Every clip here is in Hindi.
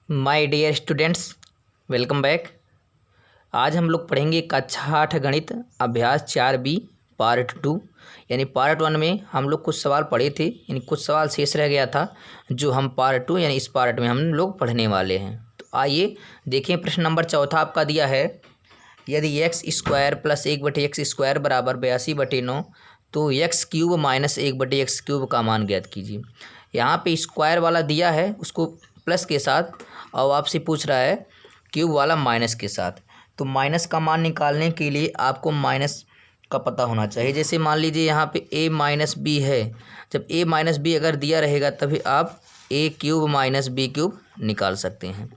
My dear students, welcome back. आज हम लोग पढ़ेंगे कक्षा 8 गणित अभ्यास 4B पार्ट 2। यानी पार्ट 1 में हम लोग कुछ सवाल पढ़े थे, यानी कुछ सवाल शेष रह गया था जो हम पार्ट 2 यानी इस पार्ट में हम लोग पढ़ने वाले हैं। तो आइए देखें, प्रश्न नंबर 4 आपका दिया है, यदि x square plus 1/x square बराबर 82/9 तो x cube minus 1/x cube का मान ज्ञात कीजिए। यहाँ पे स्क्वायर वाला दिया है उसको प्लस के साथ, और आपसे पूछ रहा है क्यूब वाला माइनस के साथ। तो माइनस का मान निकालने के लिए आपको माइनस का पता होना चाहिए। जैसे मान लीजिए यहाँ पे a माइनस बी है, जब a माइनस बी अगर दिया रहेगा तभी आप a cube minus B cube निकाल सकते हैं।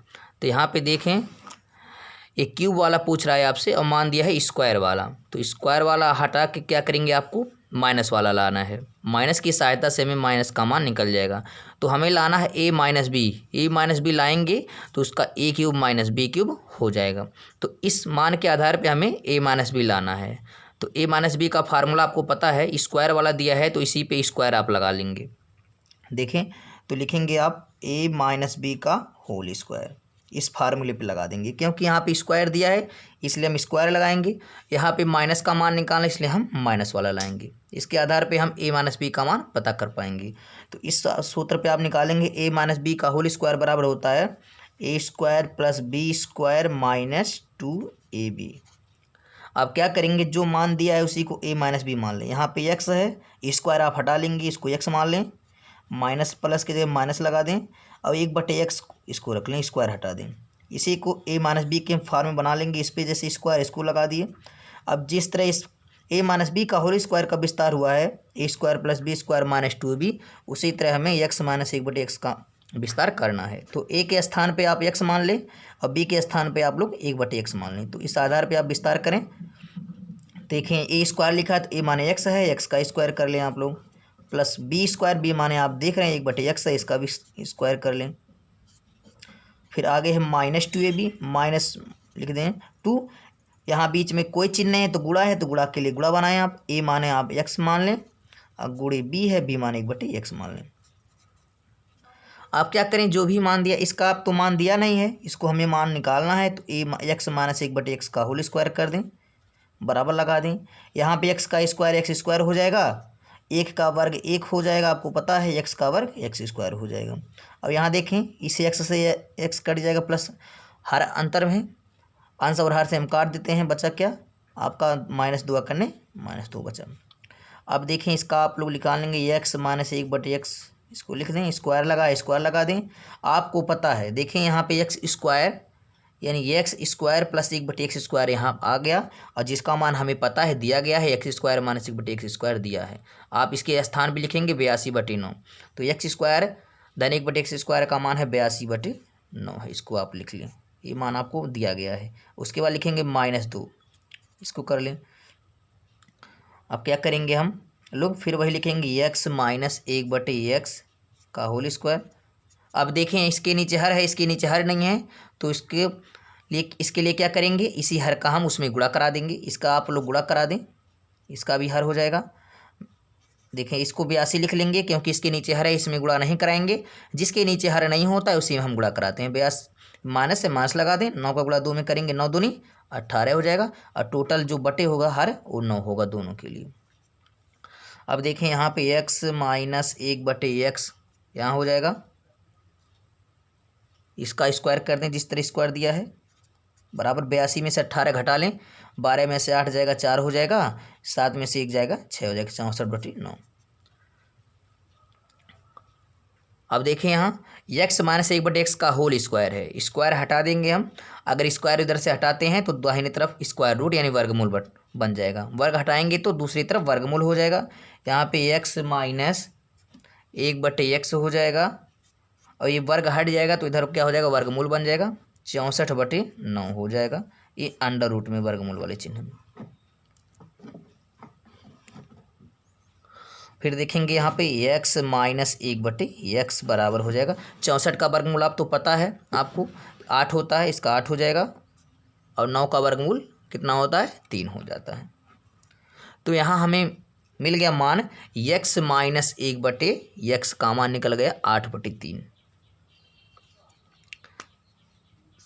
तो यहाँ पे देखें, ये क्यूब वाला पूछ रहा है आपसे और मान दिया है स्क्वायर वाला, तो स्क्वायर वाला हटा के क्या करेंगे, आपको माइनस वाला लाना है। माइनस की सहायता से हमें माइनस का मान निकल जाएगा। तो हमें लाना है a माइनस बी लाएंगे तो उसका a cube minus B cube हो जाएगा। तो इस मान के आधार पे हमें a माइनस बी लाना है। तो a माइनस बी का फार्मूला आपको पता है, स्क्वायर वाला दिया है तो इसी पे स्क्वायर आप लगा लेंगे। देखें तो लिखेंगे आप a माइनस बी का होल स्क्वायर, इस फार्मूले पे लगा देंगे, क्योंकि यहाँ पे स्क्वायर दिया है इसलिए हम स्क्वायर लगाएंगे। यहाँ पे माइनस का मान निकालना इसलिए हम माइनस वाला लाएंगे। इसके आधार पे हम a माइनस बी का मान पता कर पाएंगे। तो इस सूत्र पे आप निकालेंगे a माइनस बी का होल स्क्वायर बराबर होता है a square plus B square minus 2ab। आप क्या करेंगे, जो मान दिया है उसी को a माइनस बी मान लें। यहाँ पे x है, स्क्वायर आप हटा लेंगे, इसको x मान लें, माइनस प्लस के जगह माइनस लगा दें और 1/x इसको रख लें, स्क्वायर हटा दें। इसी को a माइनस बी के फॉर्म में बना लेंगे। इस पे जैसे स्क्वायर इसको लगा दिए। अब जिस तरह इस a माइनस बी का होल स्क्वायर का विस्तार हुआ है a square plus B square minus 2b, उसी तरह हमें x माइनस 1/x का विस्तार करना है। तो a के स्थान पे आप x मान लें और b के स्थान पे आप लोग 1/x मान लें। तो इस आधार पर आप विस्तार करें। देखें a स्क्वायर लिखा है तो a माने x है, x का स्क्वायर कर लें आप लोग, प्लस बी स्क्वायर, बी माने आप देख रहे हैं 1/x है, इसका भी स्क्वायर कर लें। फिर आगे है माइनस 2ab, माइनस लिख दें 2, यहाँ बीच में कोई चिन्ह नहीं है तो गुणा है, तो गुणा के लिए गुणा बनाएं आप। a माने आप x मान लें और गुणे b है, b माने 1/x मान लें। आप क्या करें, जो भी मान दिया, इसका आप तो मान दिया नहीं है, इसको हमें मान निकालना है। तो x माइनस 1/x का होल स्क्वायर कर दें, बराबर लगा दें। यहाँ पे x का स्क्वायर x स्क्वायर हो जाएगा, 1 का वर्ग 1 हो जाएगा, आपको पता है x का वर्ग x स्क्वायर हो जाएगा। अब यहाँ देखें, इस x से x कट जाएगा, प्लस हर अंतर में अंश और हर से हम काट देते हैं, बचा क्या आपका -2 करने -2 बचा। अब देखें, इसका आप लोग निकाल लेंगे x माइनस 1/x, इसको लिख दें, स्क्वायर लगा दें। आपको पता है, देखें यहाँ पे x स्क्वायर यानी x square plus 1/x square यहाँ आ गया, और जिसका मान हमें पता है दिया गया है x square minus 1/x square दिया है। आप इसके स्थान पे लिखेंगे 82/9। तो x स्क्वायर धन 1/x स्क्वायर का मान है 82/9 है, इसको आप लिख लें, ये मान आपको दिया गया है। उसके बाद लिखेंगे -2, इसको कर लें। अब क्या करेंगे हम लोग, फिर वही लिखेंगे x माइनस 1/x का होल स्क्वायर। अब देखें, इसके नीचे हर है, इसके नीचे हर नहीं है, तो इसके लिए क्या करेंगे, इसी हर का हम उसमें गुणा करा देंगे। इसका आप लोग गुणा करा दें, इसका भी हर हो जाएगा। देखें, इसको 82 लिख लेंगे, क्योंकि इसके नीचे हर है, इसमें गुणा नहीं कराएंगे। जिसके नीचे हर नहीं होता है उसी में हम गुणा कराते हैं। 82 माइनस से माइनस लगा दें, 9 का गुणा 2 में करेंगे, 9 दूनी 18 हो जाएगा, और टोटल जो बटे होगा हर वो 9 होगा दोनों के लिए। अब देखें, यहाँ पे x माइनस 1/x यहाँ हो जाएगा, इसका स्क्वायर कर दें जिस तरह स्क्वायर दिया है, बराबर 82 में से 18 घटा लें, 12 में से 8 जाएगा 4 हो जाएगा, 7 में से 1 जाएगा 6 हो जाएगा, 64/9। अब देखें, यहाँ x माइनस 1/x का होल स्क्वायर है, स्क्वायर हटा देंगे हम। अगर स्क्वायर इधर से हटाते हैं तो दाहिनी तरफ स्क्वायर रूट यानी वर्गमूल बन जाएगा, वर्ग हटाएंगे तो दूसरी तरफ वर्गमूल हो जाएगा। यहाँ पे x माइनस 1/x हो जाएगा, और ये वर्ग हट जाएगा तो इधर क्या हो जाएगा, वर्गमूल बन जाएगा, 64/9 हो जाएगा, ये अंडर रूट में वर्गमूल वाले चिन्ह में। फिर देखेंगे यहाँ पे x माइनस 1/x बराबर हो जाएगा 64 का वर्गमूल आप तो पता है आपको 8 होता है, इसका 8 हो जाएगा, और 9 का वर्गमूल कितना होता है, 3 हो जाता है। तो यहाँ हमें मिल गया मान x माइनस 1/x का मान निकल गया 8/3।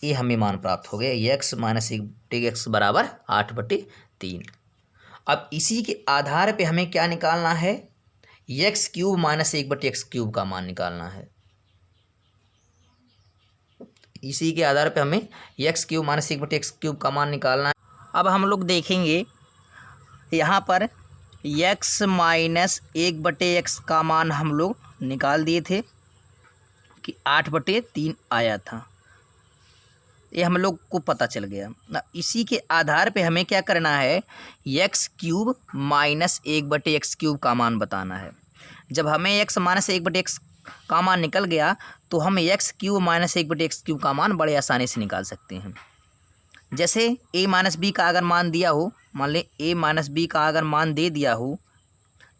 ये हमें मान प्राप्त हो गया, x माइनस 1/x बराबर 8/3। अब इसी के आधार पे हमें क्या निकालना है, x³ माइनस 1/x³ का मान निकालना है। इसी के आधार पे हमें x³ माइनस 1/x³ का मान निकालना है। अब हम लोग देखेंगे यहाँ पर x माइनस 1/x का मान हम लोग निकाल दिए थे कि 8/3 आया था, ये हम लोग को पता चल गया। इसी के आधार पे हमें क्या करना है, x³ माइनस 1/x³ का मान बताना है। जब हमें x माइनस 1/x का मान निकल गया तो हम x³ माइनस 1/x³ का मान बड़े आसानी से निकाल सकते हैं। जैसे a माइनस बी का अगर मान दिया हो, मान लें a माइनस बी का अगर मान दे दिया हो,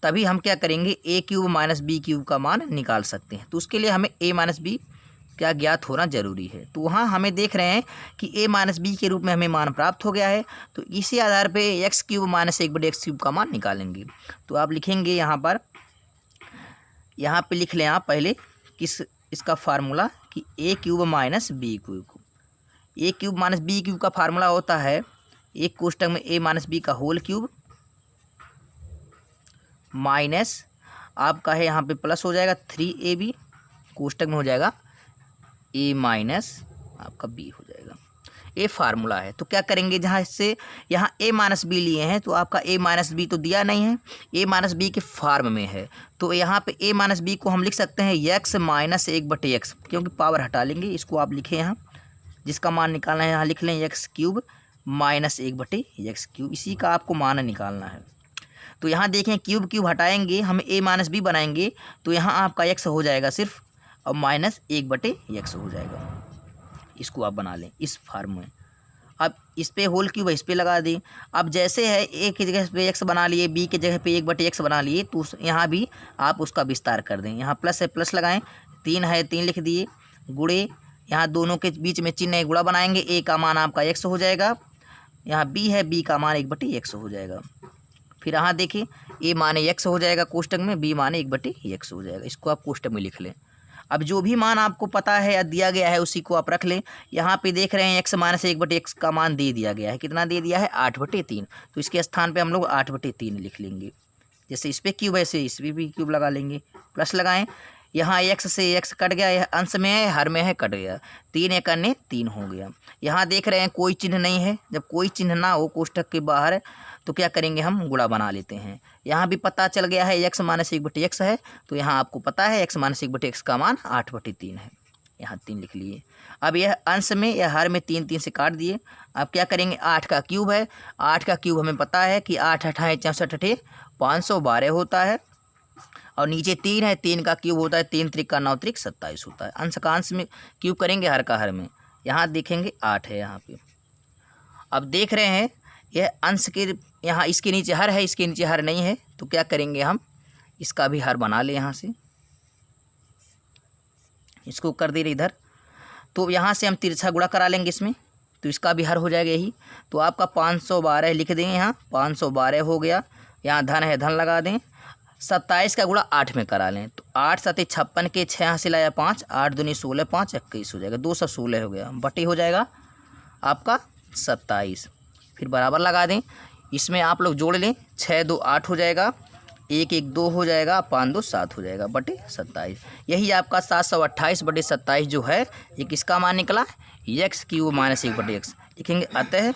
तभी हम क्या करेंगे, a³ माइनस b³ का मान निकाल सकते हैं। तो उसके लिए हमें a माइनस बी क्या ज्ञात होना जरूरी है। तो वहाँ हमें देख रहे हैं कि a माइनस बी के रूप में हमें मान प्राप्त हो गया है, तो इसी आधार पे x³ माइनस 1/x³ का मान निकालेंगे। तो आप लिखेंगे यहाँ पे लिख लें आप पहले इसका फार्मूला कि a³ minus b³। a³ minus b³ का फार्मूला होता है एक कोष्टक में a माइनस बी का होल क्यूब माइनस आपका है यहाँ पे प्लस हो जाएगा 3ab, कोष्टक में हो जाएगा a माइनस आपका b हो जाएगा। ये फार्मूला है। तो क्या करेंगे, जहाँ से यहाँ a माइनस बी लिए हैं तो आपका a माइनस बी तो दिया नहीं है, a माइनस बी के फार्म में है, तो यहाँ पे a माइनस बी को हम लिख सकते हैं x माइनस 1/x, क्योंकि पावर हटा लेंगे, इसको आप लिखें यहाँ जिसका मान निकालना है, यहाँ लिख लें x³ माइनस 1/x³, इसी का आपको मान निकालना है। तो यहाँ देखें क्यूब हटाएंगे, हम a माइनस बी बनाएंगे तो यहाँ आपका x हो जाएगा सिर्फ, और माइनस 1/x हो जाएगा। इसको आप बना लें इस फार्म में। अब इस पे होल क्यूब इस पे लगा दें। अब जैसे है a की जगह पे x बना लिए, b की जगह पे 1/x बना लिए, तो यहाँ भी आप उसका विस्तार कर दें। यहाँ प्लस है प्लस लगाएं, 3 है 3 लिख दिए, गुणे यहाँ दोनों के बीच में चिन्ह है गुणा बनाएंगे, a का मान आपका x हो जाएगा, यहाँ b है b का मान 1/x हो जाएगा। फिर यहाँ देखिए a माने x हो जाएगा कोष्टक में, b माने 1/x हो जाएगा। इसको आप कोष्टक में लिख लें। अब जो भी मान आपको पता है या दिया गया है उसी को आप रख लें। यहाँ पे देख रहे हैं x माइनस 1/x का मान दे दिया गया है, कितना दे दिया है 8/3, तो इसके स्थान पे हम लोग 8/3 लिख लेंगे। जैसे इस पर क्यूब है ऐसे इस पर भी क्यूब लगा लेंगे, प्लस लगाएं। यहाँ x से x कट गया, यह अंश में है हर में है कट गया, 3 एक अन्य 3 हो गया। यहाँ देख रहे हैं कोई चिन्ह नहीं है, जब कोई चिन्ह ना हो कोष्टक के बाहर तो क्या करेंगे, हम गुणा बना लेते हैं। यहाँ भी पता चल गया है x माइनस 1/x है, तो यहाँ आपको पता है x माइनस 1/x का मान 8/3 है, यहाँ 3 लिख लिए। अब यह अंश में या हर में 3 3 से काट दिए। अब क्या करेंगे, 8 का क्यूब है, 8 का क्यूब हमें पता है कि 8 8 64 512 होता है, और नीचे 3 है, 3 का क्यूब होता है 3 त्रिक 9 त्रिक 27 होता है। अंश का अंश में क्यूब करेंगे, हर का हर में, यहाँ देखेंगे 8 है यहाँ पे। अब देख रहे हैं यह अंश के यहाँ इसके नीचे हर है, इसके नीचे हर नहीं है, तो क्या करेंगे, हम इसका भी हर बना ले, यहाँ से इसको कर दे रहे इधर, तो यहाँ से हम तिरछा गुणा करा लेंगे इसमें, तो इसका भी हर हो जाएगा यही। तो आपका 512 लिख देंगे, यहाँ 512 हो गया, यहाँ धन है धन लगा दें। 27 का गुणा 8 में करा लें, तो 8 7 56 के 6 यहाँ से लाया 5, 8 दूनी 16 5 21 हो जाएगा, 216 हो गया, बटे हो जाएगा आपका 27। फिर बराबर लगा दें, इसमें आप लोग जोड़ लें, 6 2 8 हो जाएगा, 1 1 2 हो जाएगा, 5 2 7 हो जाएगा, बटे 27। यही आपका 728/27 जो है ये किसका मान निकला, x³ माइनस 1/x लिखेंगे। अतः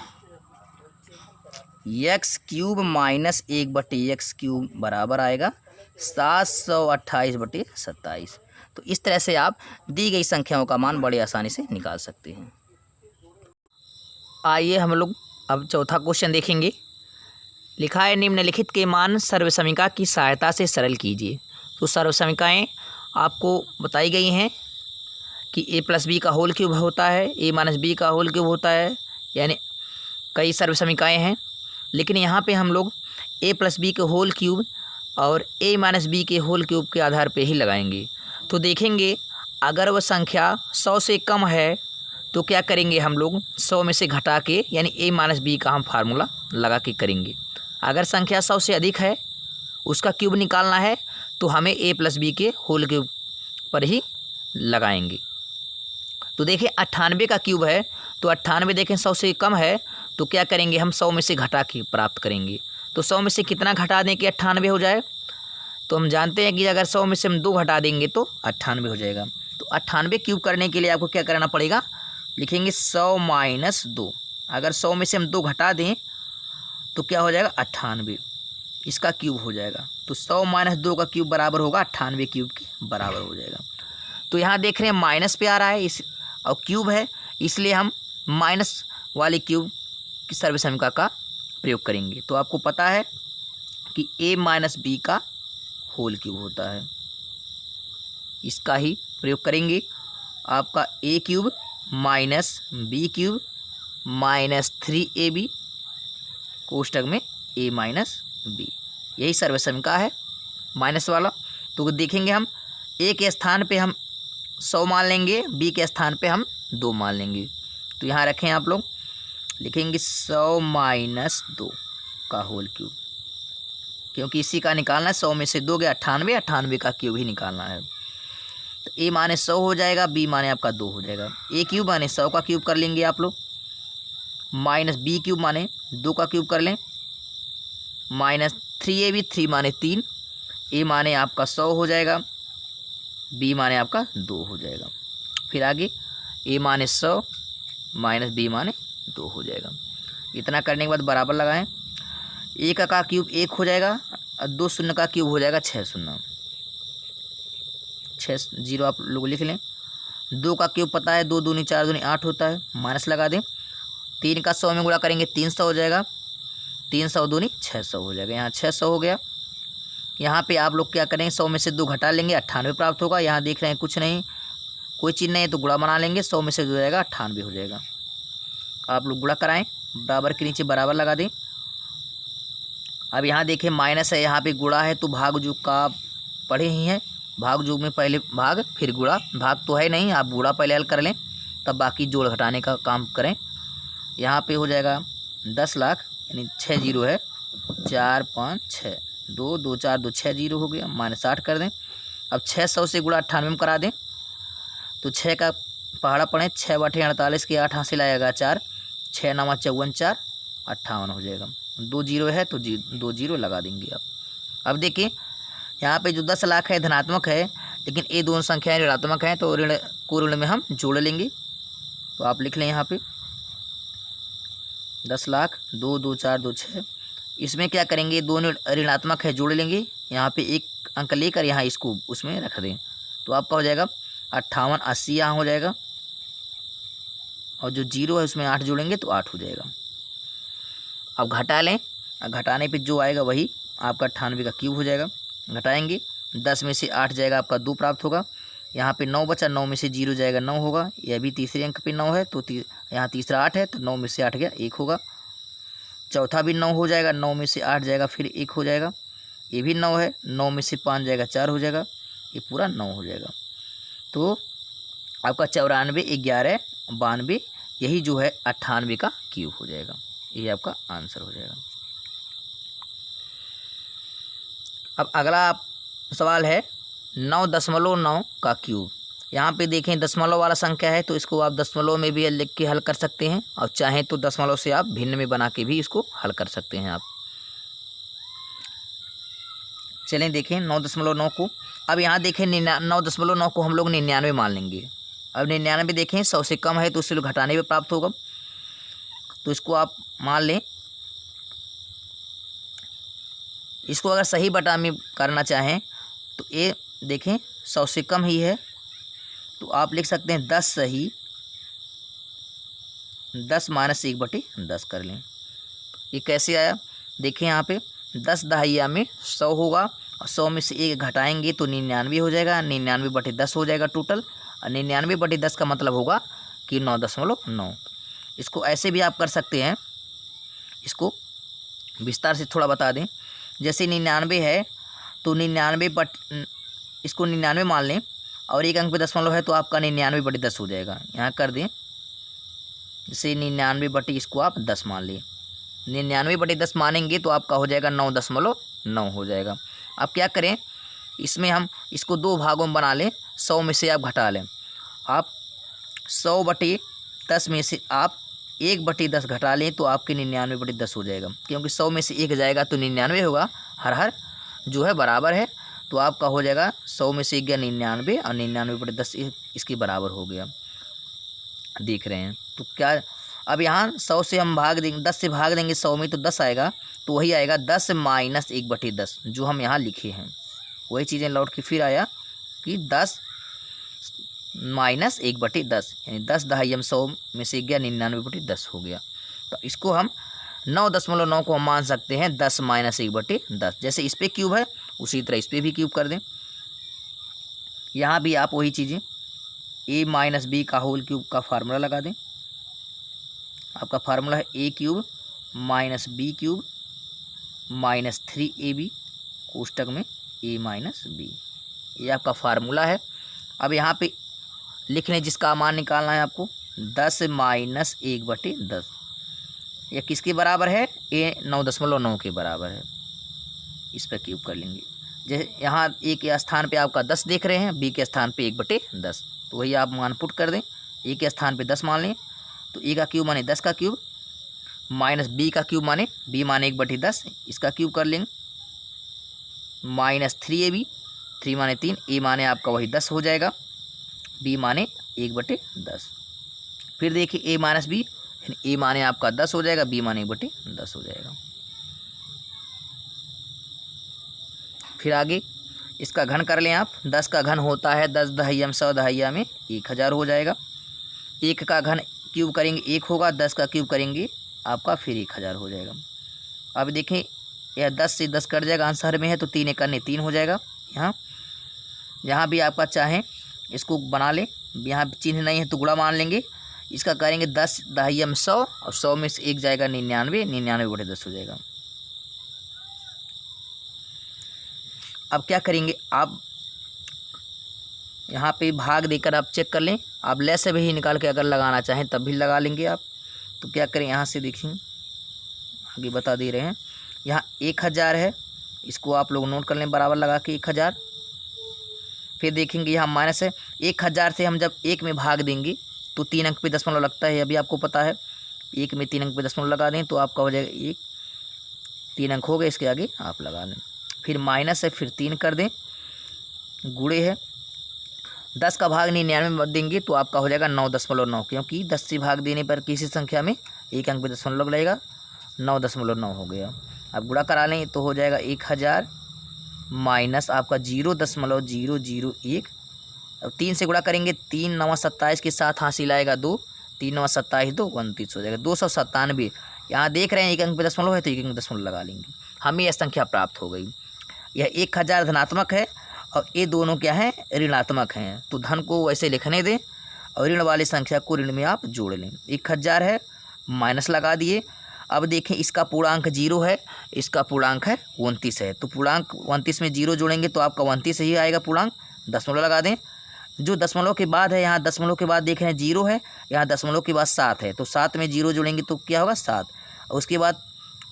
x³ माइनस 1/x³ बराबर आएगा 728/27। तो इस तरह से आप दी गई संख्याओं का मान बड़ी आसानी से निकाल सकते हैं। आइए हम लोग अब चौथा क्वेश्चन देखेंगे। लिखा है निम्नलिखित के मान सर्वसमीका की सहायता से सरल कीजिए। तो सर्वसमीकाएँ आपको बताई गई हैं कि a प्लस बी का होल क्यूब होता है, a माइनस बी का होल क्यूब होता है, यानी कई सर्वसमीकाएँ हैं, लेकिन यहाँ पे हम लोग a प्लस बी के होल क्यूब और a माइनस बी के होल क्यूब के आधार पे ही लगाएंगे। तो देखेंगे अगर वह संख्या 100 से कम है तो क्या करेंगे, हम लोग 100 में से घटा के यानी a माइनस बी का हम फार्मूला लगा के करेंगे। अगर संख्या 100 से अधिक है, उसका क्यूब निकालना है, तो हमें a प्लस बी के होल क्यूब पर ही लगाएंगे। तो देखिए 98 का क्यूब है, तो 98 देखें 100 से कम है, तो क्या करेंगे हम 100 में से घटा के प्राप्त करेंगे। तो 100 में से कितना घटा दें कि 98 हो जाए, तो हम जानते हैं कि अगर 100 में से हम 2 घटा देंगे तो 98 हो जाएगा। तो 98 क्यूब करने के लिए आपको क्या करना पड़ेगा, लिखेंगे 100 माइनस 2। अगर 100 में से हम 2 घटा दें तो क्या हो जाएगा 98, इसका क्यूब हो जाएगा। तो 100 माइनस 2 का क्यूब बराबर होगा 98 क्यूब के बराबर हो जाएगा। तो यहाँ देख रहे हैं माइनस पे आ रहा है इस और क्यूब है, इसलिए हम माइनस वाले क्यूब की सर्वसमीकरण का प्रयोग करेंगे। तो आपको पता है कि a माइनस बी का होल क्यूब होता है, इसका ही प्रयोग करेंगे। आपका a cube minus B cube minus 3ab कोष्टक में a माइनस बी, यही सर्वसमीकरण है माइनस वाला। तो देखेंगे हम a के स्थान पे हम 100 मान लेंगे, b के स्थान पे हम 2 मान लेंगे। तो यहाँ रखें आप लोग, लिखेंगे 100 माइनस 2 का होल क्यूब, क्योंकि इसी का निकालना है। 100 में से 2 गया 98, 98 का क्यूब ही निकालना है। तो a माने 100 हो जाएगा, b माने आपका 2 हो जाएगा। a क्यूब माने 100 का क्यूब कर लेंगे आप लोग, माइनस b क्यूब माने 2 का क्यूब कर लें, माइनस 3ab 3 माने 3, a माने आपका 100 हो जाएगा, b माने आपका 2 हो जाएगा। फिर आगे a माने 100 माइनस b माने 2 हो जाएगा। इतना करने के बाद बराबर लगाएं, 1 का क्यूब 1 हो जाएगा और 2 शून्य का क्यूब हो जाएगा 6 शून्य, 6 0 आप लोग लिख लें। 2 का क्यूब पता है, 2 दूनी 4 दूनी 8 होता है, माइनस लगा दें। 3 का 100 में गुणा करेंगे 300 हो जाएगा, 300 दूनी 600 हो जाएगा, यहाँ 600 हो गया। यहाँ पे आप लोग क्या करेंगे, 100 में से 2 घटा लेंगे, 98 प्राप्त होगा। यहाँ देख रहे हैं कुछ नहीं, कोई चीज़ नहीं है, तो गुणा बना लेंगे, 100 में से 2 हो जाएगा 98 हो जाएगा। आप लोग गुणा कराएं, बराबर के नीचे बराबर लगा दें। अब यहाँ देखें माइनस है, यहाँ पे गुणा है, तो भाग जो का पढ़े ही हैं, भाग जो में पहले भाग फिर गुणा, भाग तो है नहीं, आप गुणा पहले हल कर लें तब बाकी जोड़ घटाने का काम करें। यहाँ पे हो जाएगा 10 लाख, यानी 6 जीरो है, 4 5 6 2 2 4 2 6 जीरो हो गया, माइनस 8 कर दें। अब 600 से गुणा 98 में करा दें, तो 6 का पहाड़ा पड़े, 6 बटे 48 के 8 हासिल आएगा 4, 6 9 54 4 58 हो जाएगा। 2 जीरो है तो 2 जीरो लगा देंगे आप। अब देखिए यहाँ पे जो 10 लाख है धनात्मक है, लेकिन ये दोनों संख्याएं ऋणात्मक हैं, तो ऋण को ऋण में हम जोड़ लेंगे। तो आप लिख लें यहाँ पे 10 लाख 2 2 4 2 6, इसमें क्या करेंगे, दोनों ऋणात्मक है जोड़ लेंगे, यहाँ पे एक अंक लेकर यहाँ इसको उसमें रख दें, तो आपका हो जाएगा 58 80 यहाँ हो जाएगा, और जो जीरो है उसमें 8 जोड़ेंगे तो 8 हो जाएगा। अब घटा लें, घटाने पे जो आएगा वही आपका 98 का क्यूब हो जाएगा। घटाएंगे, 10 में से 8 जाएगा आपका 2 प्राप्त होगा। यहाँ पे 9 बचा, 9 में से 0 जाएगा 9 होगा, यह भी तीसरे अंक पे 9 है, तो यहाँ तीसरा 8 है, तो 9 में से 8 गया 1 होगा। चौथा भी 9 हो जाएगा, 9 में से 8 जाएगा फिर 1 हो जाएगा, ये भी 9 है, 9 में से 5 जाएगा 4 हो जाएगा, ये पूरा 9 हो जाएगा। तो आपका 94 11 92 यही जो है 98 का क्यूब हो जाएगा, ये आपका आंसर हो जाएगा। अब अगला सवाल है 9.9 का क्यूब। यहाँ पे देखें दशमलव वाला संख्या है, तो इसको आप दशमलव में भी लिख के हल कर सकते हैं, और चाहें तो दशमलव से आप भिन्न में बना के भी इसको हल कर सकते हैं आप। चलें देखें 9.9 को। अब यहाँ देखें 9.9 को हम लोग 99 मान लेंगे। अब 99 देखें 100 से कम है, तो उससे घटाने पे प्राप्त होगा, तो इसको आप मान लें। इसको अगर सही बटा में करना चाहें तो ये देखें 100 से कम ही है, तो आप लिख सकते हैं 10 सही 10 माइनस 1/10 कर लें। ये कैसे आया, देखें यहाँ पे 10 दहाइया में 100 होगा, और 100 में से 1 घटाएंगे तो 99 हो जाएगा, 99/10 हो जाएगा टोटल, और 99/10 का मतलब होगा कि 9.9। इसको ऐसे भी आप कर सकते हैं, इसको विस्तार से थोड़ा बता दें। जैसे 99 है तो 99 इसको 99 मान लें, और एक अंक पे दशमलव है, तो आपका 99/10 हो जाएगा। यहाँ कर दें, जैसे 99 इसको आप 10 मान लें, 99/10 मानेंगे तो आपका हो जाएगा 9.9 हो जाएगा। अब क्या करें, इसमें हम इसको 2 भागों में बना लें, 100 में से आप घटा लें। आप 100/10 में से आप 1/10 घटा लें तो आपके 99/10 हो जाएगा, क्योंकि 100 में से 1 जाएगा तो 99 होगा, हर जो है बराबर है। तो आपका हो जाएगा 100 में से 1 गया 99 और 99/10 इसके बराबर हो गया, देख रहे हैं। तो क्या अब यहाँ 100 से हम भाग देंगे, 10 से भाग देंगे 100 में तो 10 आएगा, तो वही आएगा 10 माइनस 1/10 जो हम यहाँ लिखे हैं, वही चीज़ें लौट के फिर आया कि 10 माइनस 1/10 यानी 10 दहाई 100 में से गया 99/10 हो गया। तो इसको हम 9.9 को हम मान सकते हैं 10 माइनस 1/10। जैसे इस पर क्यूब है उसी तरह इस पर भी क्यूब कर दें। यहाँ भी आप वही चीज़ें a माइनस बी का होल क्यूब का फार्मूला लगा दें। आपका फार्मूला है a cube minus B cube minus 3ab कोष्टक में a माइनस बी, ये आपका फार्मूला है। अब यहाँ पे लिख लें जिसका मान निकालना है आपको 10 माइनस 1/10, यह किसके बराबर है, a 9.9 के बराबर है। इस पर क्यूब कर लेंगे। जैसे यहाँ a के स्थान पे आपका 10 देख रहे हैं, b के स्थान पे 1/10, तो वही आप मान पुट कर दें। a के स्थान पे 10 मान लें तो a का क्यूब माने 10 का क्यूब माइनस b का क्यूब माने b माने 1/10, इसका क्यूब कर लेंगे माइनस 3ab, 3 माने 3, a माने आपका वही 10 हो जाएगा, b माने 1/10। फिर देखिए a माइनस बी यानी a माने आपका 10 हो जाएगा, b माने 1/10 हो जाएगा। फिर आगे इसका घन कर लें आप। 10 का घन होता है 10 दहाइया में 100 दहाइया में 1000 हो जाएगा। 1 का घन क्यूब करेंगे 1 होगा, 10 का क्यूब करेंगे आपका फिर 1000 हो जाएगा। अब देखें यह 10 से 10 कट जाएगा, आंसर में है तो 3 1 3 हो जाएगा। यहाँ भी आपका चाहें इसको बना लें, यहाँ चिन्ह नहीं है तो गुणा मान लेंगे। इसका करेंगे 10 दहाइया में 100 और 100 में से 1 जाएगा 99, 99/10 हो जाएगा। अब क्या करेंगे आप यहाँ पे भाग देकर आप चेक कर लें, आप ले से भी निकाल के अगर लगाना चाहें तब भी लगा लेंगे आप। तो क्या करें यहाँ से देखें, आगे बता दे रहे हैं। यहाँ 1000 है, इसको आप लोग नोट कर लें बराबर लगा के 1000। फिर देखेंगे यहाँ माइनस है, 1000 से हम जब 1 में भाग देंगे तो 3 अंक पे दशमलव लगता है, अभी आपको पता है। 1 में 3 अंक पे दशमलव लगा दें तो आपका हो जाएगा 1, 3 अंक हो गए, इसके आगे आप लगा दें। फिर माइनस है, फिर 3 कर दें, गुणे है 10 का भाग 99 में देंगे तो आपका हो जाएगा 9.9, क्योंकि 10 से भाग देने पर किसी संख्या में 1 अंक पे दशमलव लगेगा, 9.9 हो गया। अब गुणा करा लें तो हो जाएगा 1000 माइनस आपका 0.001। अब 3 से गुणा करेंगे, 3 9 27 के साथ हासिल आएगा 2, 3 9 27 2 29 हो जाएगा 297। यहाँ देख रहे हैं 1 अंक पे दशमलव है तो 1 अंक दशमलव लगा लेंगे, हमें यह संख्या प्राप्त हो गई। यह 1000 धनात्मक है और ये दोनों क्या हैं, ऋणात्मक हैं। तो धन को वैसे लिखने दें और ऋण वाली संख्या को ऋण में आप जोड़ लें। 1000 है, माइनस लगा दिए। अब देखें इसका पूर्णांक 0 है, इसका पूर्णांक है 29 है, तो पूर्णांक 29 में 0 जोड़ेंगे तो आपका 29 ही आएगा पूर्णांक। दशमलव लगा दें, जो दशमलव के बाद है, यहाँ दशमलव के बाद देख रहे हैं 0 है, यहाँ दशमलव के बाद 7 है, तो 7 में 0 जोड़ेंगे तो क्या होगा 7। और उसके बाद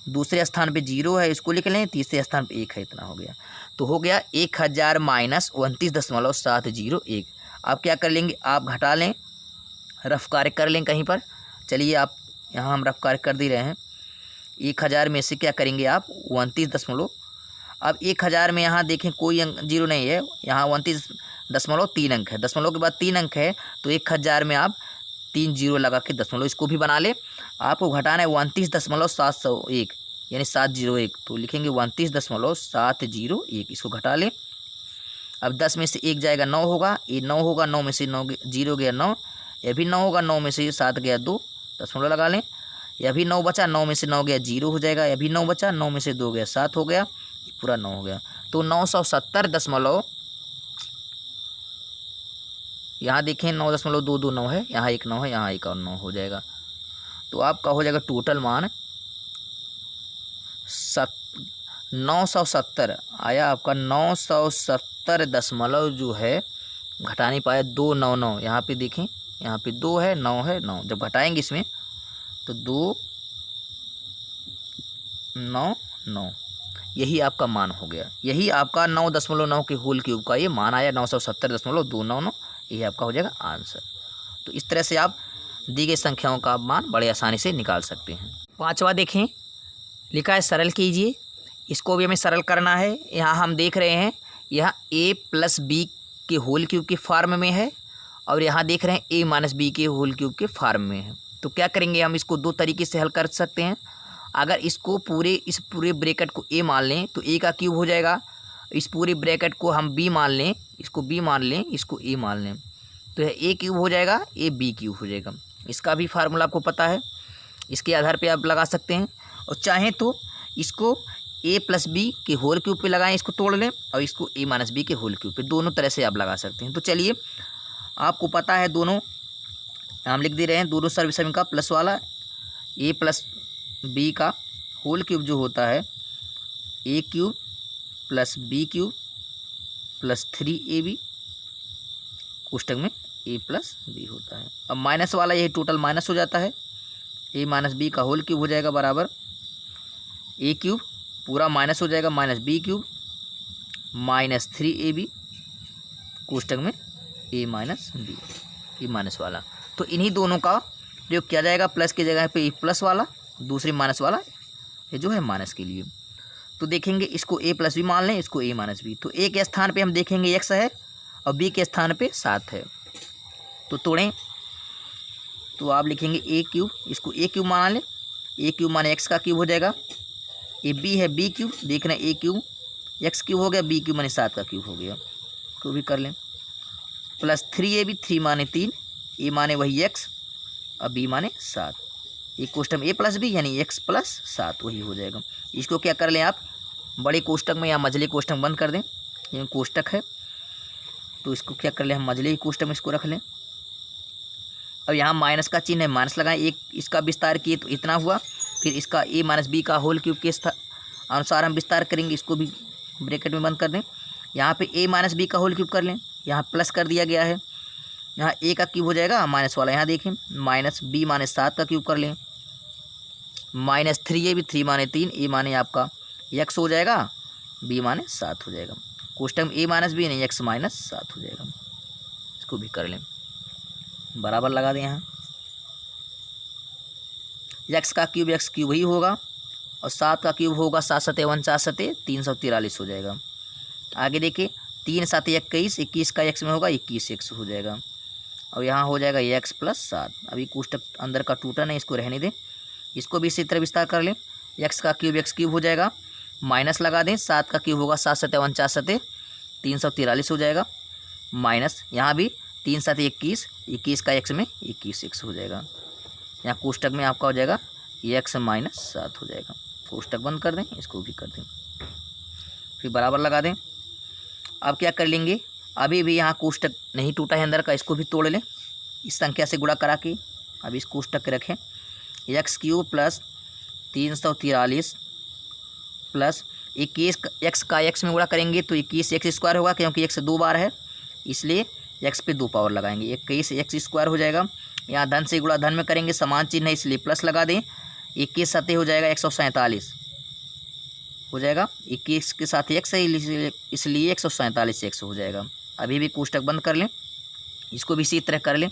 दूसरे स्थान पे 0 है, इसको लिख लें, तीसरे स्थान पे 1 है, इतना हो गया। तो हो गया 1000 माइनस 29.701। आप क्या कर लेंगे, आप घटा लें, रफ कार्य कर लें कहीं पर। चलिए आप यहाँ हम रफ कार्य कर दे रहे हैं। 1000 में से क्या करेंगे आप 29 अब 1000 में यहाँ देखें कोई अंक 0 नहीं है, यहाँ 29.3 अंक है, दशमलव के बाद 3 अंक है, तो 1000 में आप 3 0 लगा के दशमलव इसको भी बना ले। आपको घटाना है 29.701 यानी 701, तो लिखेंगे 29.701, इसको घटा लें। अब 10 में से 1 जाएगा 9 होगा, ये 9 होगा, 9 में से 9 0 गया 9, यह भी 9 होगा, 9 में से 7 गया 2, दशमलव लगा लें। यह भी 9 बचा, 9 में से 9 गया 0 हो जाएगा, यह भी 9 बचा, 9 में से 2 गया 7 हो गया, ये पूरा 9 हो गया। तो 970 यहाँ देखें 9.229 है, यहाँ 1 9 है, यहाँ 1 और 9 हो जाएगा। तो आपका हो जाएगा टोटल मान 970 आया आपका। 970 दशमलव जो है घटा नहीं पाया, 299। यहाँ पे देखें, यहाँ पे 2 है, 9 है, 9 जब घटाएंगे इसमें तो 2 9 9, यही आपका मान हो गया। यही आपका 9.9 के होल क्यूब का ये मान आया 970.299, यही आपका हो जाएगा आंसर। तो इस तरह से आप दी गई संख्याओं का मान बड़े आसानी से निकाल सकते हैं। पाँचवा देखें, लिखा है सरल कीजिए। इसको भी हमें सरल करना है। यहाँ हम देख रहे हैं यहाँ a प्लस बी के होल क्यूब के फॉर्म में है और यहाँ देख रहे हैं a माइनस बी के होल क्यूब के फॉर्म में है। तो क्या करेंगे, हम इसको दो तरीके से हल कर सकते हैं। अगर इसको इस पूरे ब्रैकेट को a मान लें तो a का क्यूब हो जाएगा। इस पूरे ब्रैकेट को हम b मान लें, इसको b मान लें, इसको a मान लें, तो यह a क्यूब हो जाएगा, a b क्यूब हो जाएगा। इसका भी फार्मूला आपको पता है, इसके आधार पे आप लगा सकते हैं। और चाहें तो इसको a प्लस बी के होल क्यूब पे लगाएं, इसको तोड़ लें, और इसको a माइनस बी के होल क्यूब पे, दोनों तरह से आप लगा सकते हैं। तो चलिए, आपको पता है दोनों हम लिख दे रहे हैं, दोनों सर्वसम का प्लस वाला a प्लस बी का होल क्यूब जो होता है a cube plus B cube plus 3ab कोष्टक में a प्लस बी होता है। अब माइनस वाला यही टोटल माइनस हो जाता है, a माइनस बी का होल क्यूब हो जाएगा बराबर a क्यूब पूरा माइनस हो जाएगा minus B cube minus 3ab कोष्टक में a माइनस बी, ये माइनस वाला। तो इन्हीं दोनों का प्रयोग किया जाएगा, प्लस की जगह पे प्लस वाला, दूसरी माइनस वाला, ये जो है माइनस के लिए। तो देखेंगे इसको a प्लस बी मान लें, इसको a माइनस बी, तो a के स्थान पे हम देखेंगे x है और b के स्थान पे 7 है। तो तोड़ें, तो आप लिखेंगे a क्यूब, इसको a क्यूब मान लें, a क्यूब माने x का क्यूब हो जाएगा, ये b है b क्यूब, देख रहे हैं a क्यूब x क्यूब हो गया, b क्यूब माने 7 का क्यूब हो गया, को भी कर लें, प्लस 3ab, 3 माने 3, a माने वही x और b माने 7, ये कोष्टक में a प्लस बी यानी x प्लस 7 वही हो जाएगा। इसको क्या कर लें आप, बड़े कोष्टक में या मझले कोष्टक बंद कर दें, ये कोष्टक है तो इसको क्या कर लें हम मझले कोष्टक में इसको रख लें। अब यहाँ माइनस का चिन्ह है, माइनस लगाएं, एक इसका विस्तार किए तो इतना हुआ, फिर इसका a माइनस बी का होल क्यूब के अनुसार हम विस्तार करेंगे, इसको भी ब्रैकेट में बंद कर दें। यहाँ पे a माइनस बी का होल क्यूब कर लें, यहाँ प्लस कर दिया गया है, यहाँ a का क्यूब हो जाएगा माइनस वाला, यहाँ देखें माइनस b माने 7 का क्यूब कर लें, माइनस 3ab, 3 माने 3, a माने आपका x हो जाएगा, b माने 7 हो जाएगा, कोष्टक में a माइनस बी यानी x माइनस 7 हो जाएगा। इसको भी कर लें, बराबर लगा दें, यहाँ x का क्यूब x क्यूब ही होगा और 7 का क्यूब होगा 7 सते 49 सते 343 हो जाएगा। आगे देखिए 3 7 21, 21 का x में होगा 21x हो जाएगा और यहाँ हो जाएगा x प्लस 7। अभी कोष्टक अंदर का टूटा नहीं, इसको रहने दें, इसको भी इसी तरह विस्तार कर लें, x का क्यूब x क्यूब हो जाएगा, माइनस लगा दें, 7 का क्यूब होगा 7 सते 49 सते 343 हो जाएगा, माइनस यहाँ भी 3 7 21, 21 का x में 21x हो जाएगा, यहाँ कोष्टक में आपका हो जाएगा x माइनस 7 हो जाएगा। कोष्टक बंद कर दें, इसको भी कर दें, फिर बराबर लगा दें। अब क्या कर लेंगे, अभी भी यहाँ कोष्टक नहीं टूटा है अंदर का, इसको भी तोड़ लें, इस संख्या से गुणा करा के अब इस कोष्टक के रखें, x cube plus 343 plus 21 x का x में गुणा करेंगे तो 21x स्क्वायर होगा, क्योंकि x 2 बार है इसलिए x पे 2 पावर लगाएंगे, 21x स्क्वायर हो जाएगा। यहाँ धन से गुणा धन में करेंगे, समान चिन्ह है इसलिए प्लस लगा दें, 21 सते हो जाएगा 147 हो जाएगा, 21 के साथ x है इसलिए 147x हो जाएगा। अभी भी कोष्टक बंद कर लें, इसको भी इसी तरह कर लें,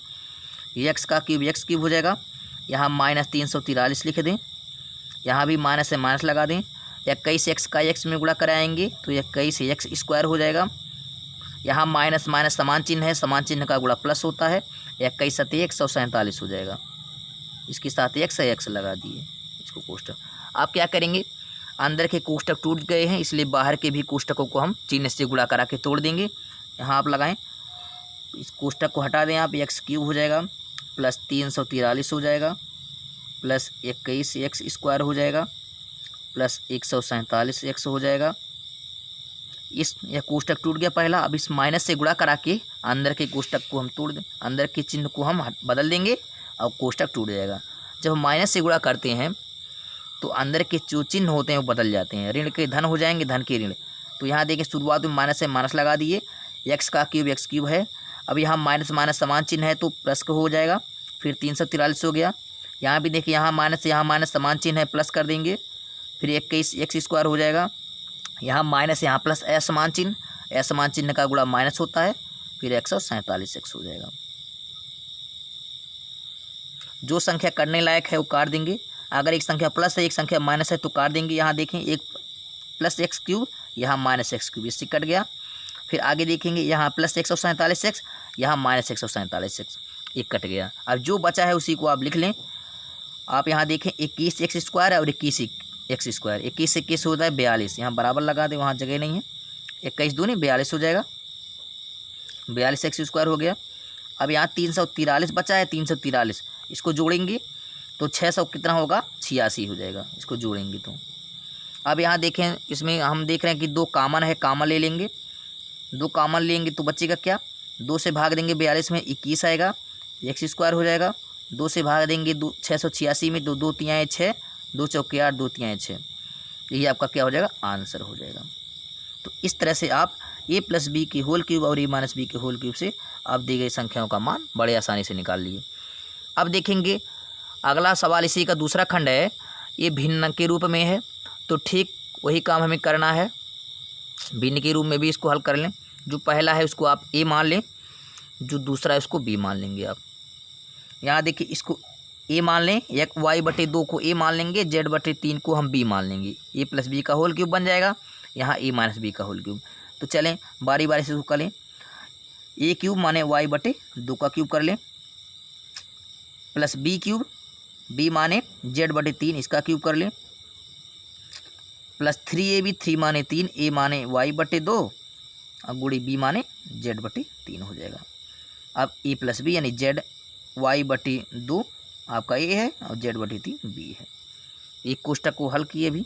x का क्यूब x क्यूब हो जाएगा, यहाँ माइनस 343 लिख दें, यहाँ भी माइनस से माइनस लगा दें, 21x का x में गुणा कराएंगे तो 21x स्क्वायर हो जाएगा, यहाँ माइनस माइनस समान चिन्ह है, समान चिन्ह का गुणा प्लस होता है, 21 सते 147 हो जाएगा, इसके साथ x लगा दिए इसको कोष्टक। आप क्या करेंगे, अंदर के कोष्टक टूट गए हैं इसलिए बाहर के भी कोष्टकों को हम चिन्ह से गुणा करा के तोड़ देंगे। यहाँ आप लगाएं, इस कोष्टक को हटा दें आप, x क्यूब हो जाएगा प्लस 343 हो जाएगा प्लस 21x स्क्वायर हो जाएगा प्लस 147x हो जाएगा। यह कोष्टक टूट गया पहला। अब इस माइनस से गुणा करा के अंदर के कोष्टक को हम तोड़ दें, अंदर के चिन्ह को हम बदल देंगे और कोष्टक टूट जाएगा। जब हम माइनस से गुणा करते हैं तो अंदर के जो चिन्ह होते हैं वो बदल जाते हैं, ऋण के धन हो जाएंगे, धन के ऋण। तो यहाँ देखिए शुरुआत में माइनस से माइनस लगा दिए, x का क्यूब x क्यूब है, अब यहाँ माइनस माइनस समान चिन्ह है तो प्लस का हो जाएगा, फिर 343 हो गया। यहाँ भी देखिए यहाँ माइनस समान चिन्ह है, प्लस कर देंगे, फिर 21x स्क्वायर हो जाएगा, यहाँ माइनस यहाँ प्लस असमान चिन्ह का गुणा माइनस होता है, फिर 147x हो जाएगा। जो संख्या करने लायक है वो काट देंगे। अगर एक संख्या प्लस है एक संख्या माइनस है तो काट देंगे। यहाँ देखें एक प्लस एक्स क्यूब, यहाँ माइनस एक्स क्यूब, इससे कट गया। फिर आगे देखेंगे यहाँ प्लस 147x, यहाँ माइनस 147x, एक कट गया। अब जो बचा है उसी को आप लिख लें। आप यहाँ देखें 21x² और 21x², 21 से 21 होता है 42, यहाँ बराबर लगा दें, वहाँ जगह नहीं है। 21 दूनी 42 हो जाएगा, 42x² हो गया। अब यहाँ 343 बचा है, 343 इसको जोड़ेंगे तो 600 कितना होगा, 86 हो जाएगा, इसको जोड़ेंगे तो। अब यहाँ देखें इसमें हम देख रहे हैं कि 2 कॉमन है, कॉमन ले लेंगे। 2 कॉमन लेंगे तो बचेगा क्या, 2 से भाग देंगे 42 में 21 आएगा, x² हो जाएगा। 2 से भाग देंगे 686 में, 2 2 3 6, 2 चौके 8, 2 3 6, यही आपका क्या हो जाएगा, आंसर हो जाएगा। तो इस तरह से आप a+b के होल क्यूब और a-b के होल क्यूब से आप दी गई संख्याओं का मान बड़े आसानी से निकाल लिए। अब देखेंगे अगला सवाल इसी का दूसरा खंड है, ये भिन्न के रूप में है, तो ठीक वही काम हमें करना है। भिन्न के रूप में भी इसको हल कर लें। जो पहला है उसको आप a मान लें, जो दूसरा है उसको b मान लेंगे। आप यहाँ देखिए इसको a मान लें, एक y/2 को a मान लेंगे, z/3 को हम b मान लेंगे, a+b का होल क्यूब बन जाएगा, यहाँ a-b का होल क्यूब। तो चलें बारी बारी से इसको कर लें। a क्यूब माने y/2 का क्यूब कर लें, प्लस b क्यूब, b माने z/3 इसका क्यूब कर लें, प्लस 3ab, 3 माने 3, a माने y/2 और गुड़ी b माने z/3 हो जाएगा। अब a+b यानी z y/2 आपका a है और z/3 b है। एक कोष्टक को हल किए भी,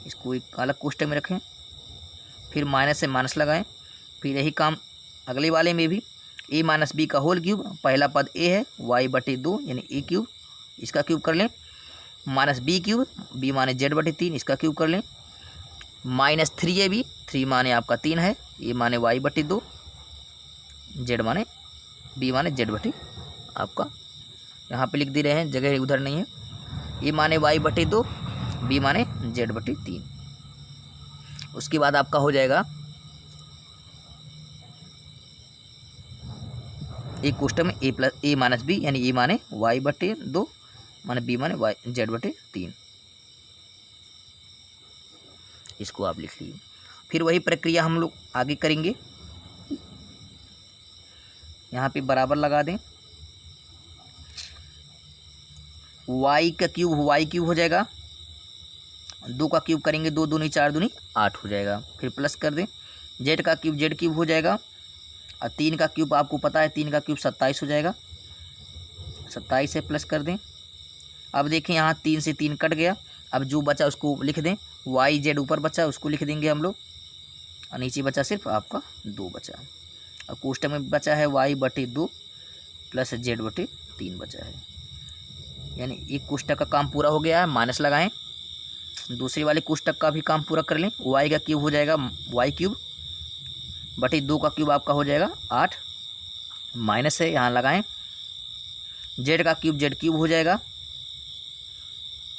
इसको एक अलग कोष्टक में रखें, फिर माइनस से माइनस लगाएं। फिर यही काम अगले वाले में भी, a-b का होल क्यूब, पहला पद a है, y/2 यानी a क्यूब, इसका क्यूब कर लें, माइनस b क्यूब, b माने z/3 इसका क्यूब कर लें, माइनस 3ab, 3 माने आपका 3 है, a माने y/2, z माने b माने z/, आपका यहाँ पे लिख दे रहे हैं, जगह उधर नहीं है। a माने y/2, b माने z/3। उसके बाद आपका हो जाएगा एक कोष्टक में a-b यानी a माने y/2 माने b माने z/3, इसको आप लिख लीजिए। फिर वही प्रक्रिया हम लोग आगे करेंगे। यहाँ पे बराबर लगा दें, y का क्यूब हो जाएगा, 2 का क्यूब करेंगे, 2 दूनी 4 दूनी 8 हो जाएगा। फिर प्लस कर दें, z का क्यूब z क्यूब हो जाएगा, और 3 का क्यूब आपको पता है 3 का क्यूब 27 हो जाएगा, 27 से प्लस कर दें। अब देखें यहाँ 3 से 3 कट गया, अब जो बचा उसको लिख दें, yz ऊपर बचा उसको लिख देंगे हम लोग, और नीचे बचा सिर्फ आपका 2 बचा। और कोष्टक में बचा है y/2 प्लस z/3 बचा है, यानी एक कोष्टक का काम पूरा हो गया है। माइनस लगाएं, दूसरे वाले कोष्टक का भी काम पूरा कर लें। y का क्यूब हो जाएगा y3/2 का क्यूब आपका हो जाएगा 8, माइनस है यहाँ लगाएं, z का क्यूब z क्यूब हो जाएगा।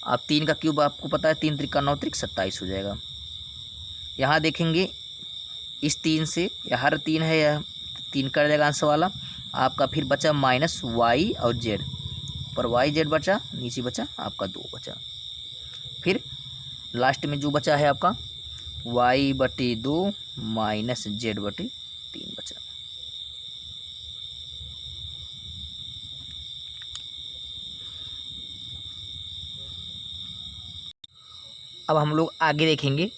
अब 3 का क्यूब आपको पता है 3 त्रिक 9 त्रिक 27 हो जाएगा। यहाँ देखेंगे इस 3 से हर 3 है, यह 3 कर जाएगा आंसर वाला आपका। फिर बचा माइनस y और z, पर yz बचा, नीचे बचा आपका 2 बचा। फिर लास्ट में जो बचा है आपका y/2 माइनस z/3 बचा। अब हम लोग आगे देखेंगे,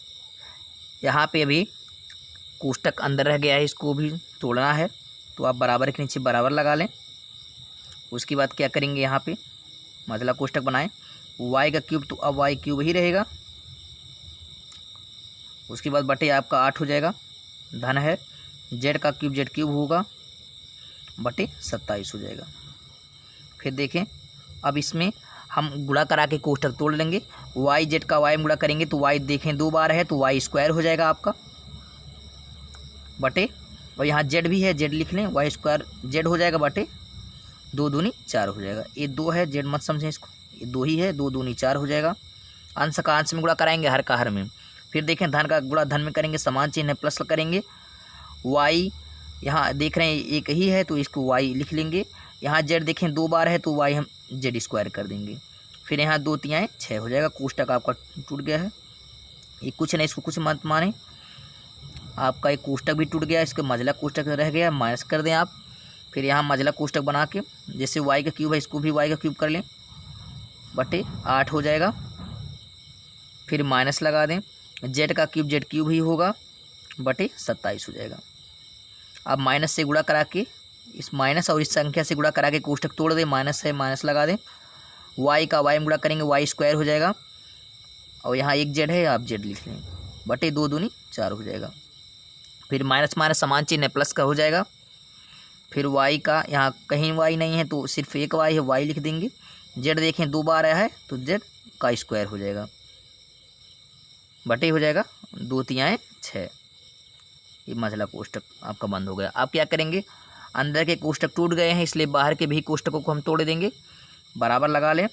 यहाँ पे अभी कोष्टक अंदर रह गया है, इसको भी तोड़ना है, तो आप बराबर के नीचे बराबर लगा लें। उसके बाद क्या करेंगे, यहाँ पे मतलब कोष्टक बनाएं, y का क्यूब तो अब y क्यूब ही रहेगा, उसके बाद बटे आपका 8 हो जाएगा, धन है, z का क्यूब z क्यूब होगा, बटे 27 हो जाएगा। फिर देखें अब इसमें हम गुणा करा के कोष्टक तोड़ लेंगे, yz का y गुणा करेंगे तो y देखें 2 बार है तो y² हो जाएगा आपका, बटे, और यहाँ z भी है, z लिख लें, y² z हो जाएगा, बटे 2 दूनी 4 हो जाएगा। ये 2 है, z मत समझें इसको, ये 2 ही है, 2 दूनी 4 हो जाएगा। अंश का अंश में गुणा कराएंगे, हर का हर में। फिर देखें धन का गुणा धन में करेंगे, समान चिन्ह है, प्लस करेंगे, y यहाँ देख रहे हैं एक ही है तो इसको y लिख लेंगे। यहाँ z देखें 2 बार है तो y हम जेड स्क्वायर कर देंगे। फिर यहाँ 2 तिहाई 6 हो जाएगा। कोष्टक आपका टूट गया है। ये कुछ नहीं, इसको कुछ मत माने, आपका एक कोष्टक भी टूट गया, इसके मझला कोष्टक रह गया, माइनस कर दें आप। फिर यहाँ मझला कोष्टक बना के जैसे y का क्यूब है इसको भी y का क्यूब कर लें, बटे 8 हो जाएगा। फिर माइनस लगा दें, z का क्यूब z क्यूब ही होगा, बटे 27 हो जाएगा। अब माइनस से गुणा करा के, इस माइनस और इस संख्या से गुणा करा के कोष्टक तोड़ दें, माइनस है माइनस लगा दें, y का y में गुणा करेंगे y स्क्वायर हो जाएगा, और यहाँ एक z है आप z लिख लें, बटे 2 दूनी 4 हो जाएगा। फिर माइनस माइनस समान चिन्ह है, प्लस का हो जाएगा। फिर y का यहाँ कहीं y नहीं है तो सिर्फ एक y है, y लिख देंगे। z देखें 2 बार आया है तो z का स्क्वायर हो जाएगा, बटे हो जाएगा 2 तिहाई 6। ये मझला कोष्टक आपका बंद हो गया। आप क्या करेंगे, अंदर के कोष्टक टूट गए हैं इसलिए बाहर के भी कोष्टकों को हम तोड़ देंगे। बराबर लगा लें,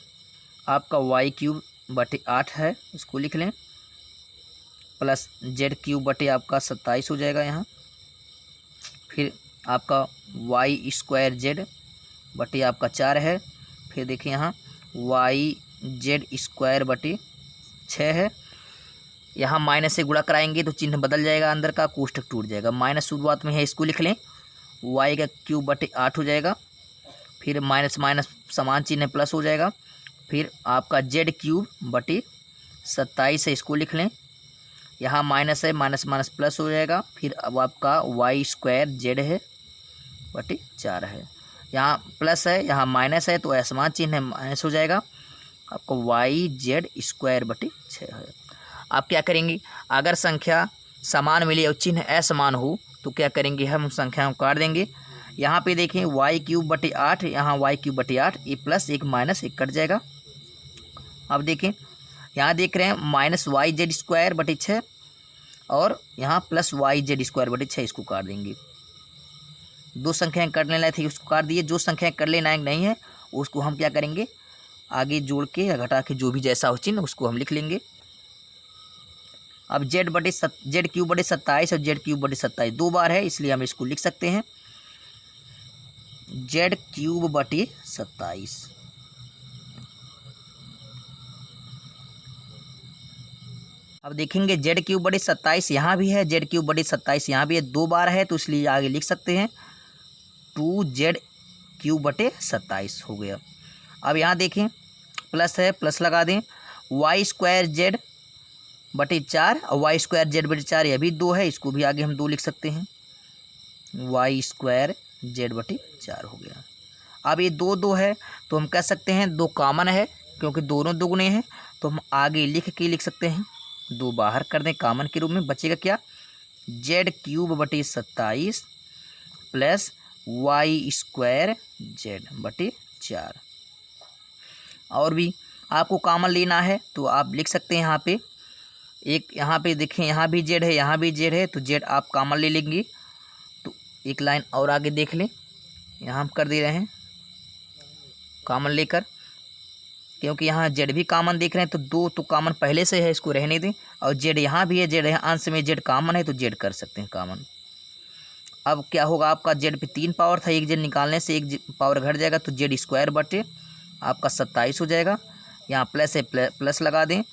आपका y क्यूब बटे 8 है, इसको लिख लें, प्लस z क्यूब बटे आपका 27 हो जाएगा यहाँ। फिर आपका y स्क्वायर z बटे आपका 4 है। फिर देखिए यहाँ y z स्क्वायर बटे 6 है। यहाँ माइनस से गुणा कराएंगे तो चिन्ह बदल जाएगा, अंदर का कोष्टक टूट जाएगा। माइनस शुरुआत में है, इसको लिख लें, y का क्यूब बटे 8 हो जाएगा। फिर माइनस माइनस समान चिन्ह प्लस हो जाएगा। फिर आपका z क्यूब बटे 27 है, इसको लिख लें, यहाँ माइनस है, माइनस माइनस प्लस हो जाएगा। फिर अब आपका y स्क्वायर z है बटे 4 है, यहाँ प्लस है यहाँ माइनस है तो असमान चिन्ह है, माइनस हो जाएगा। आपको y z स्क्वायर बटे 6 है। आप क्या करेंगे, अगर संख्या समान मिले और चिन्ह असमान हो तो क्या करेंगे, हम संख्या को काट देंगे। यहाँ पे देखें y क्यूब बटे 8, यहाँ y क्यूब बटे 8, ये प्लस एक माइनस एक कट जाएगा। अब देखें यहाँ देख रहे हैं माइनस वाई जेड स्क्वायर बटे 6 और यहाँ प्लस वाई जेड स्क्वायर बटे 6, इसको काट देंगे। 2 संख्याएं कट लेना थी उसको काट दिए। जो संख्याएं कर लेना नहीं है उसको हम क्या करेंगे, आगे जोड़ के या घटा के जो भी जैसा हो चिन्ह उसको हम लिख लेंगे। अब जेड क्यूब बटे 27 और जेड क्यूब बटे 27 2 बार है इसलिए हम इसको लिख सकते हैं जेड क्यूब बटे 27। अब देखेंगे जेड क्यूब बटे 27 यहाँ भी है, जेड क्यूब बटे 27 यहाँ भी है, 2 बार है तो इसलिए आगे लिख सकते हैं 2z क्यूब बटे 27 हो गया। अब यहाँ देखें प्लस है, प्लस लगा दें, वाई स्क्वायर जेड बटे 4 और वाई स्क्वायर जेड बटे 4 यह भी 2 है, इसको भी आगे हम 2 लिख सकते हैं, वाई स्क्वायर जेड बटे 4 हो गया। अब ये 2 है तो हम कह सकते हैं 2 कॉमन है क्योंकि दोनों दुगुने हैं, तो हम आगे लिख सकते हैं 2 बाहर कर दें कॉमन के रूप में, बचेगा क्या, जेड क्यूब बटे 27 प्लस वाई स्क्वायर जेड बटे 4। और भी आपको कॉमन लेना है तो आप लिख सकते हैं यहाँ पे एक, यहाँ पे देखें यहाँ भी जेड है यहाँ भी जेड है तो जेड आप कॉमन ले लेंगे। तो एक लाइन और आगे देख लें, यहाँ हम कर दे रहे हैं कॉमन लेकर, क्योंकि यहाँ जेड भी कॉमन देख रहे हैं तो 2 तो कॉमन पहले से है, इसको रहने दें। और जेड यहाँ भी है, जेड यहाँ अंश में जेड कॉमन है तो जेड कर सकते हैं कॉमन। अब क्या होगा, आपका जेड पे 3 पावर था, एक जेड निकालने से एक पावर घट जाएगा तो जेड स्क्वायर बटे आपका 27 हो जाएगा। यहाँ प्लस है, प्लस लगा दें,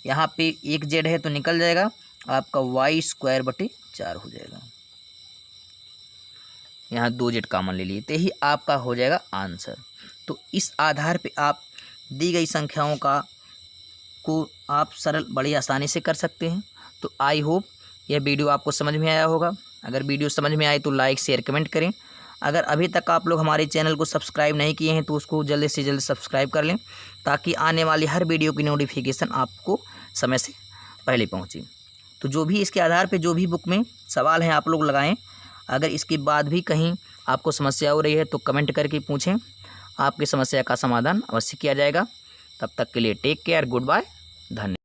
यहाँ पे एक जेड है तो निकल जाएगा, आपका वाई स्क्वायर बटे 4 हो जाएगा। यहाँ 2 जेड कॉमन ले लिए तो यही आपका हो जाएगा आंसर। तो इस आधार पे आप दी गई संख्याओं को आप सरल बड़ी आसानी से कर सकते हैं। तो आई होप यह वीडियो आपको समझ में आया होगा। अगर वीडियो समझ में आए तो लाइक शेयर कमेंट करें। अगर अभी तक आप लोग हमारे चैनल को सब्सक्राइब नहीं किए हैं तो उसको जल्दी से जल्दी सब्सक्राइब कर लें ताकि आने वाली हर वीडियो की नोटिफिकेशन आपको समय से पहले पहुँचे। तो जो भी इसके आधार पर जो भी बुक में सवाल हैं आप लोग लगाएँ। अगर इसके बाद भी कहीं आपको समस्या हो रही है तो कमेंट करके पूछें, आपकी समस्या का समाधान अवश्य किया जाएगा। तब तक के लिए टेक केयर, गुड बाय, धन्यवाद।